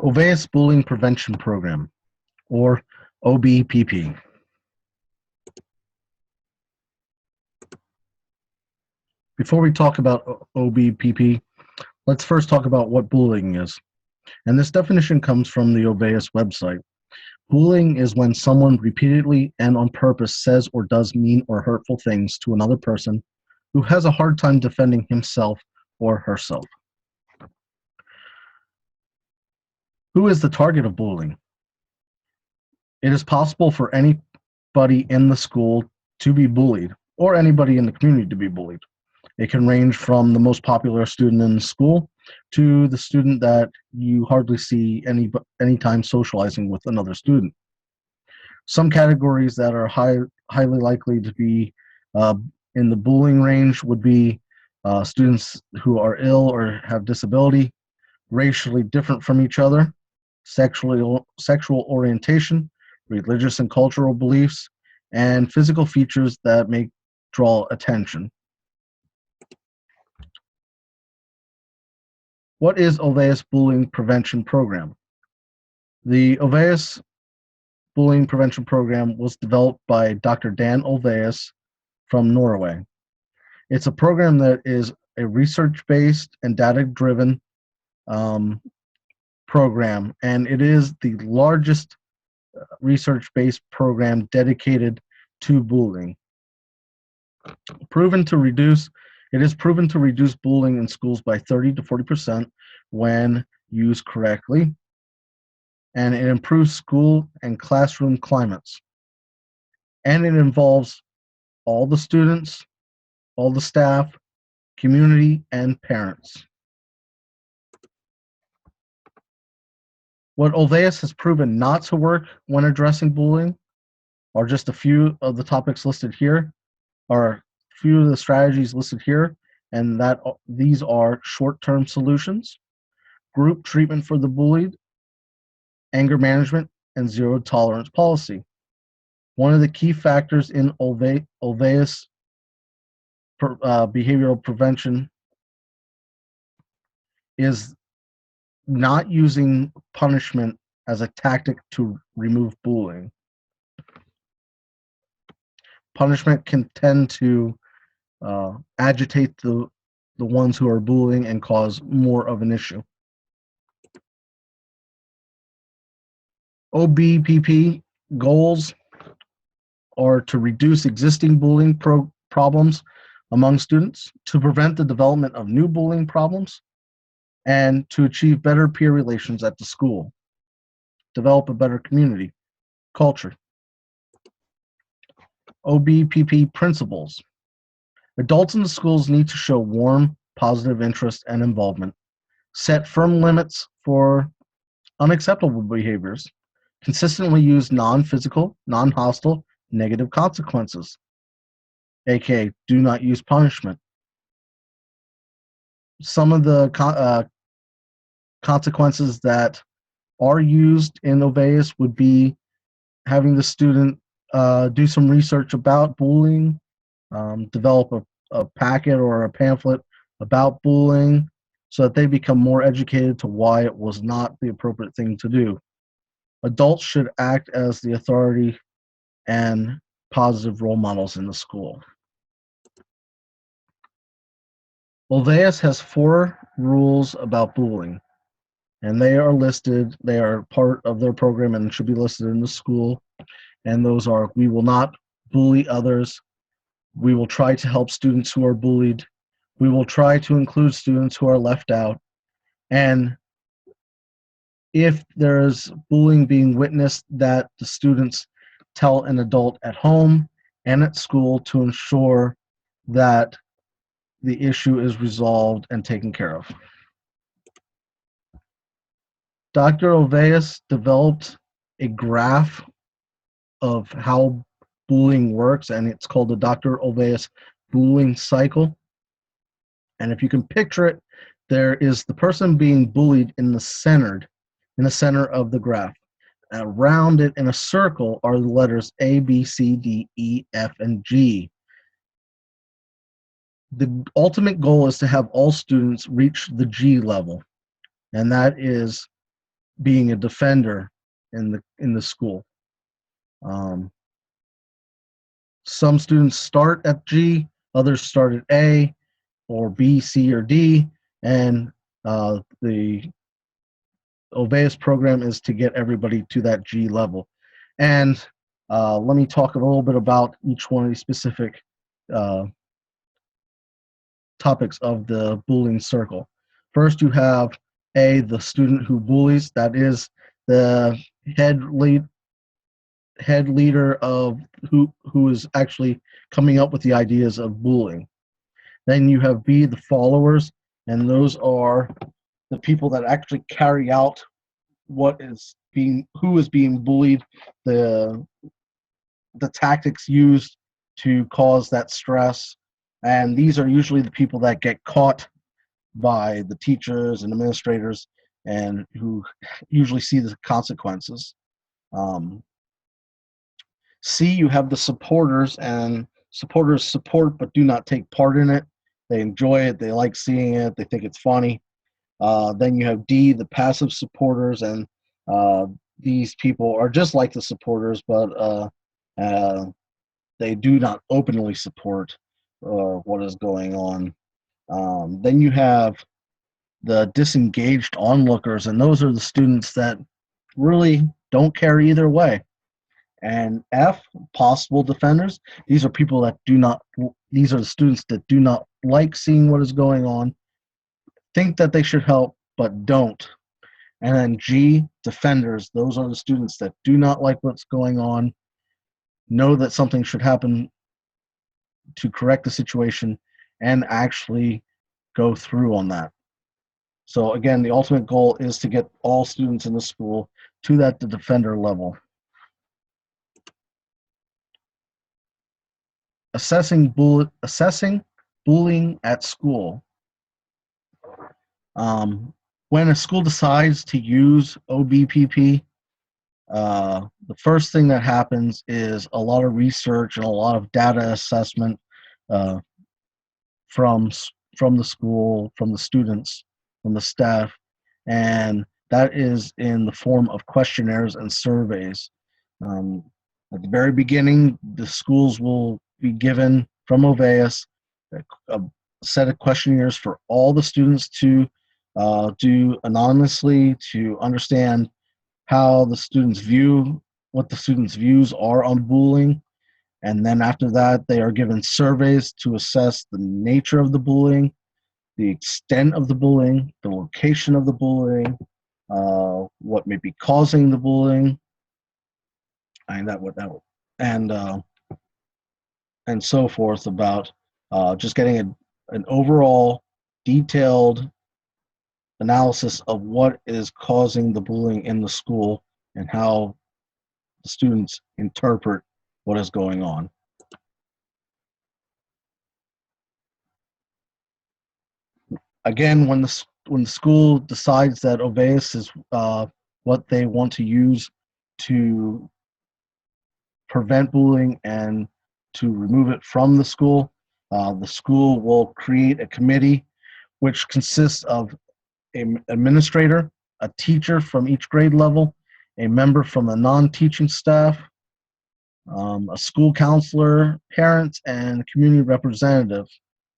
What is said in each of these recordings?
Olweus Bullying Prevention Program, or OBPP. Before we talk about OBPP, let's first talk about what bullying is. And this definition comes from the Olweus website. Bullying is when someone repeatedly and on purpose says or does mean or hurtful things to another person who has a hard time defending himself or herself. Who is the target of bullying? It is possible for anybody in the school to be bullied, or anybody in the community to be bullied. It can range from the most popular student in the school to the student that you hardly see anytime socializing with another student. Some categories that are highly likely to be in the bullying range would be students who are ill or have disability, racially different from each other, sexual orientation, religious and cultural beliefs, and physical features that may draw attention. What is Olweus Bullying Prevention Program? The Olweus Bullying Prevention Program was developed by Dr. Dan Olweus from Norway. It's a program that is a research-based and data-driven program, and it is the largest research-based program dedicated to bullying. It is proven to reduce bullying in schools by 30 to 40% when used correctly, and it improves school and classroom climates. And it involves all the students, all the staff, community, and parents. What Olweus has proven not to work when addressing bullying are just a few of the topics listed here, or a few of the strategies listed here, and that these are short-term solutions, group treatment for the bullied, anger management, and zero tolerance policy. One of the key factors in Olweus behavioral prevention is not using punishment as a tactic to remove bullying. Punishment can tend to agitate the ones who are bullying and cause more of an issue. OBPP goals are to reduce existing bullying problems among students, to prevent the development of new bullying problems, and to achieve better peer relations at the school, develop a better community culture. OBPP principles. Adults in the schools need to show warm, positive interest and involvement, set firm limits for unacceptable behaviors, consistently use non-physical, non-hostile, negative consequences, aka do not use punishment. Some of the consequences that are used in Olweus would be having the student do some research about bullying, develop a packet or a pamphlet about bullying so that they become more educated to why it was not the appropriate thing to do. Adults should act as the authority and positive role models in the school. Olweus has 4 rules about bullying, and they are listed. They are part of their program and should be listed in the school. And those are: we will not bully others. We will try to help students who are bullied. We will try to include students who are left out. And if there is bullying being witnessed, that the students tell an adult at home and at school to ensure that the issue is resolved and taken care of. Dr. Olweus developed a graph of how bullying works, and it's called the Dr. Olweus bullying cycle. And if you can picture it, there is the person being bullied in the center of the graph. Around it in a circle are the letters A, B, C, D, E, F, and G. The ultimate goal is to have all students reach the G level, and that is being a defender in the school. Um, some students start at G, others start at A, or B, C, or D, and the Olweus program is to get everybody to that G level. And let me talk a little bit about each one of these specific uh, topics of the bullying circle. First, you have A, the student who bullies. That is the head leader of who is actually coming up with the ideas of bullying. Then you have B, the followers, and those are the people that actually carry out who is being bullied, the the tactics used to cause that stress. And these are usually the people that get caught by the teachers and administrators and who usually see the consequences. Um, C, you have the supporters, and supporters support but do not take part in it. They enjoy it, they like seeing it, they think it's funny. Then you have D, the passive supporters, and uh, these people are just like the supporters, but uh, they do not openly support what is going on. Then you have the disengaged onlookers, and those are the students that really don't care either way. And F, possible defenders. These are people that do not. These are the students that do not like seeing what is going on, think that they should help, but don't. And then G, defenders. Those are the students that do not like what's going on, know that something should happen to correct the situation, and actually go through on that. So again, the ultimate goal is to get all students in the school to that the defender level. Assessing bullying at school. When a school decides to use OBPP, the first thing that happens is a lot of research and a lot of data assessment uh, from from the school, from the students, from the staff, and that is in the form of questionnaires and surveys. Um, at the very beginning, the schools will be given from Olweus a set of questionnaires for all the students to do anonymously to understand how the students view what the students' views are on bullying. And then after that, they are given surveys to assess the nature of the bullying, the extent of the bullying, the location of the bullying, what may be causing the bullying, and and uh, and so forth about just getting an overall detailed analysis of what is causing the bullying in the school and how the students interpret what is going on. Again, when the school decides that Olweus is what they want to use to prevent bullying and to remove it from the school will create a committee which consists of an administrator, a teacher from each grade level, a member from the non-teaching staff, a school counselor, parents, and a community representative.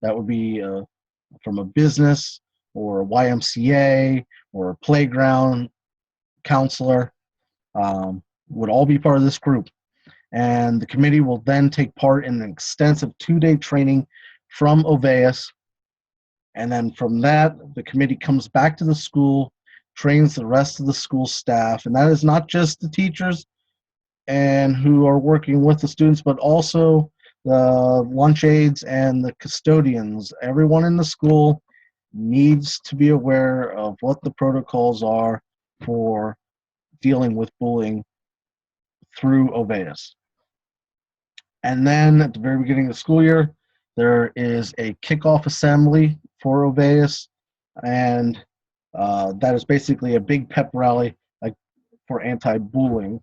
That would be from a business or a YMCA or a playground counselor, would all be part of this group. And the committee will then take part in an extensive 2-day training from Olweus. And then from that, the committee comes back to the school, trains the rest of the school staff. And that is not just the teachers and who are working with the students, but also the lunch aides and the custodians. Everyone in the school needs to be aware of what the protocols are for dealing with bullying through Olweus. And then at the very beginning of the school year, there is a kickoff assembly for Olweus, and that is basically a big pep rally for anti-bullying.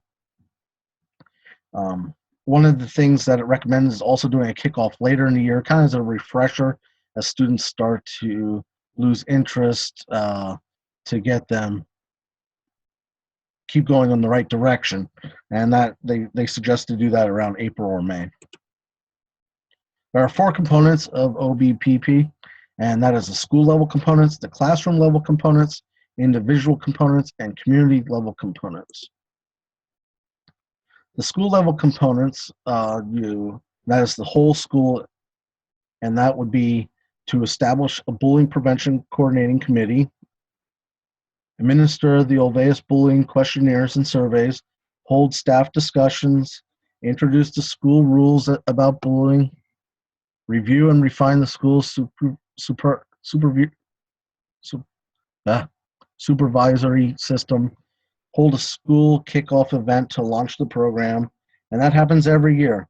One of the things that it recommends is also doing a kickoff later in the year, kind of as a refresher as students start to lose interest to get them keep going in the right direction. And that they suggest to do that around April or May. There are 4 components of OBPP, and that is the school level components, the classroom level components, individual components, and community level components. The school level components, that is the whole school, and that would be to establish a bullying prevention coordinating committee, administer the Olweus bullying questionnaires and surveys, hold staff discussions, introduce the school rules about bullying, review and refine the school's supervisory system, hold a school kickoff event to launch the program, and that happens every year.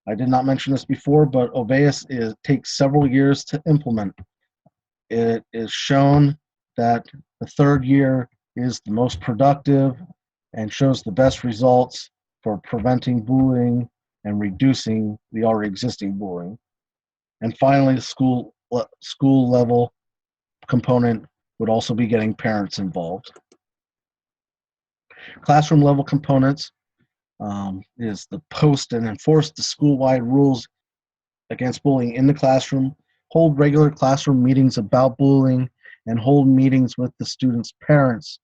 I did not mention this before, but Olweus takes several years to implement. It is shown that the 3rd year is the most productive and shows the best results for preventing bullying and reducing the already existing bullying. And finally, the school level component would also be getting parents involved. Classroom level components is the post and enforce the school-wide rules against bullying in the classroom, hold regular classroom meetings about bullying, and hold meetings with the students' parents.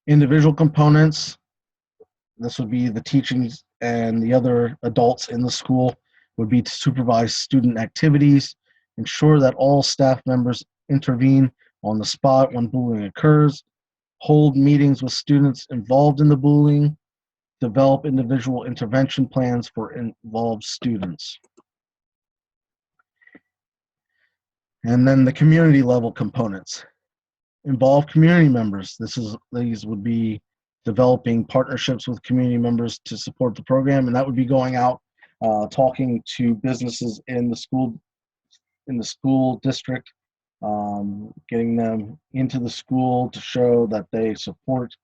Individual components, this would be the teachings and the other adults in the school, would be to supervise student activities, ensure that all staff members intervene on the spot when bullying occurs, hold meetings with students involved in the bullying, develop individual intervention plans for involved students. And then the community level components. Involve community members. These would be developing partnerships with community members to support the program, and that would be going out, talking to businesses in the school district, getting them into the school to show that they support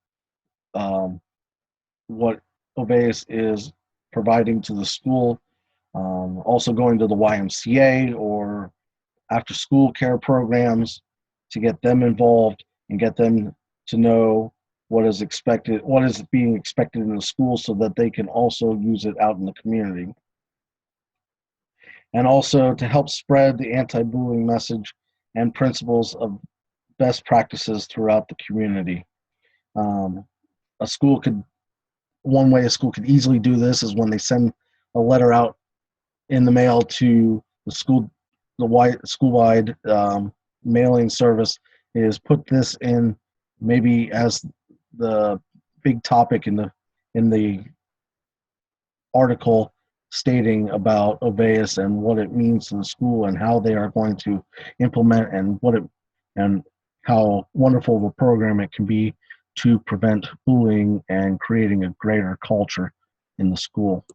what Olweus is providing to the school. Also going to the YMCA or after school care programs to get them involved and get them to know what is being expected in the school so that they can also use it out in the community. And also to help spread the anti-bullying message and principles of best practices throughout the community. One way a school could easily do this is when they send a letter out in the mail to the school-wide mailing service, is put this in maybe as the big topic in the article stating about Olweus and what it means to the school and how they are going to implement and how wonderful of a program it can be to prevent bullying and creating a greater culture in the school.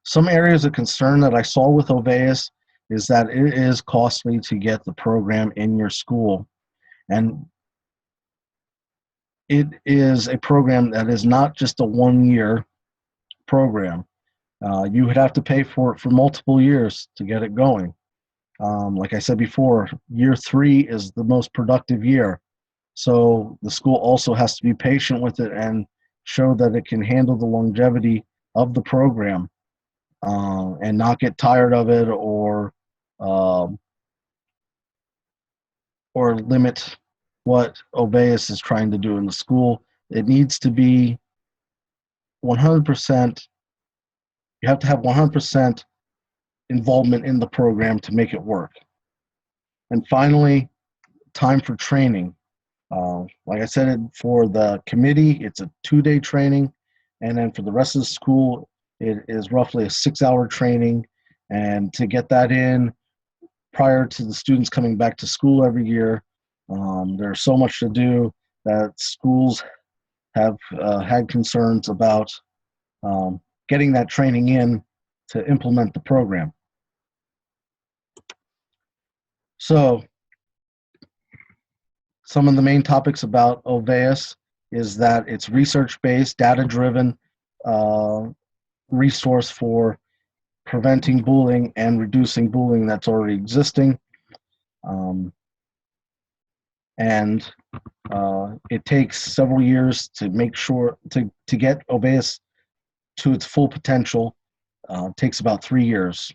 Some areas of concern that I saw with Olweus is that it is costly to get the program in your school. And it is a program that is not just a 1-year program. You would have to pay for it for multiple years to get it going. Like I said before, year 3 is the most productive year. So the school also has to be patient with it and show that it can handle the longevity of the program, and not get tired of it or limit what Olweus is trying to do in the school. It needs to be 100%. You have to have 100% involvement in the program to make it work. And finally, time for training. Like I said, for the committee, it's a 2-day training, and then for the rest of the school, it is roughly a 6-hour training. And to get that in prior to the students coming back to school every year, there's so much to do that schools have had concerns about getting that training in to implement the program. So some of the main topics about Olweus is that it's research-based, data-driven resource for preventing bullying and reducing bullying that's already existing. and it takes several years to make sure to get Olweus to its full potential. Takes about 3 years.